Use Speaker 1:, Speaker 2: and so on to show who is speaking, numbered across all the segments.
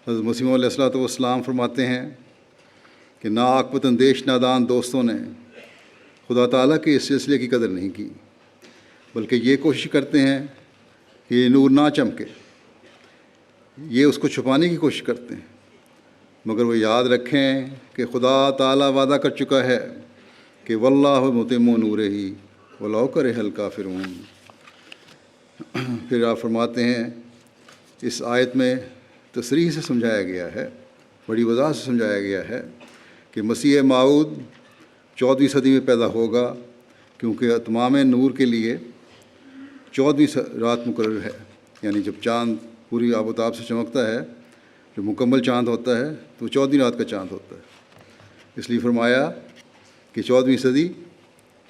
Speaker 1: حضرت مسیح موعود علیہ الصلوۃ والسلام فرماتے ہیں کہ ناعاقبت اندیش نادان دوستوں نے خدا تعالیٰ کے اس سلسلے کی قدر نہیں کی، بلکہ یہ کوشش کرتے ہیں کہ یہ نور نہ چمکے، یہ اس کو چھپانے کی کوشش کرتے ہیں، مگر وہ یاد رکھیں کہ خدا تعالیٰ وعدہ کر چکا ہے کہ واللہ متم نورہ ولو کرہ الکافرون۔ پھر آپ فرماتے ہیں اس آیت میں تصریح سے سمجھایا گیا ہے، بڑی وضاحت سے سمجھایا گیا ہے کہ مسیح موعود 14ویں صدی میں پیدا ہوگا، کیونکہ اتمام نور کے لیے 14ویں رات مقرر ہے، یعنی جب چاند پوری آب و تاب سے چمکتا ہے، جو مکمل چاند ہوتا ہے تو 14ویں رات کا چاند ہوتا ہے، اس لیے فرمایا کہ 14ویں صدی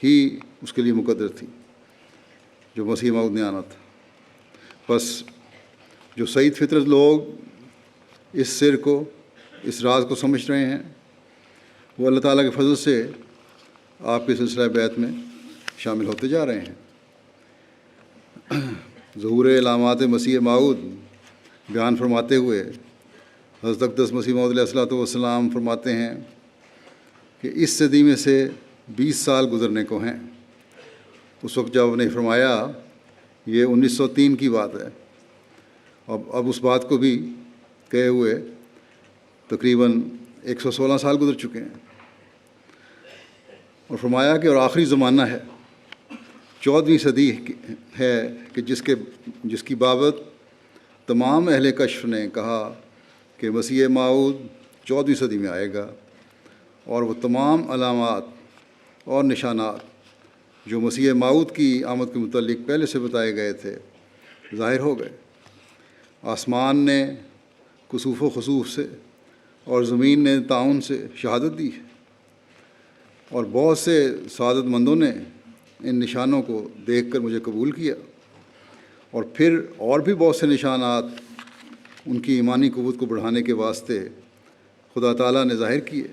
Speaker 1: ہی اس کے لیے مقدر تھی جو مسیح موعود نے آنا تھا۔ بس جو سعید فطرت لوگ اس سر کو، اس راز کو سمجھ رہے ہیں، وہ اللہ تعالیٰ کے فضل سے آپ کے سلسلہ بیعت میں شامل ہوتے جا رہے ہیں۔ ظہور علامات مسیح موعود بیان فرماتے ہوئے حضرت اقدس مسیح موعود علیہ الصلوۃ والسلام فرماتے ہیں کہ اس صدی میں سے 20 سال گزرنے کو ہیں۔ اس وقت جب نے فرمایا، یہ 1903 کی بات ہے، اب اس بات کو بھی کہے ہوئے تقریباً 116 سال گزر چکے ہیں، اور فرمایا کہ اور آخری زمانہ ہے، 14ویں صدی ہے کہ جس کی بابت تمام اہل کشف نے کہا کہ مسیح موعود 14ویں صدی میں آئے گا، اور وہ تمام علامات اور نشانات جو مسیح موعود کی آمد کے متعلق پہلے سے بتائے گئے تھے ظاہر ہو گئے۔ آسمان نے کسوف و خسوف سے اور زمین نے تعاون سے شہادت دی ہے، اور بہت سے سعادت مندوں نے ان نشانوں کو دیکھ کر مجھے قبول کیا، اور پھر اور بھی بہت سے نشانات ان کی ایمانی قوت کو بڑھانے کے واسطے خدا تعالیٰ نے ظاہر کیے،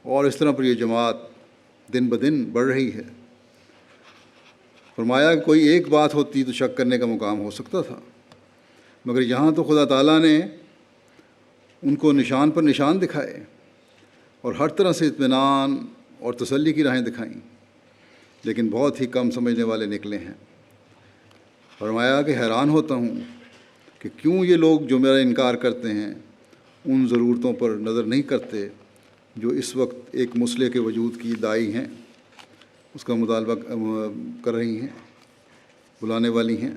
Speaker 1: اور اس طرح پر یہ جماعت دن بدن بڑھ رہی ہے۔ فرمایا کہ کوئی ایک بات ہوتی تو شک کرنے کا مقام ہو سکتا تھا، مگر یہاں تو خدا تعالیٰ نے ان کو نشان پر نشان دکھائے اور ہر طرح سے اطمینان اور تسلی کی راہیں دکھائیں، لیکن بہت ہی کم سمجھنے والے نکلے ہیں۔ فرمایا کہ حیران ہوتا ہوں کہ کیوں یہ لوگ جو میرا انکار کرتے ہیں ان ضرورتوں پر نظر نہیں کرتے جو اس وقت ایک مصلح کے وجود کی داعی ہیں، اس کا مطالبہ کر رہی ہیں، بلانے والی ہیں۔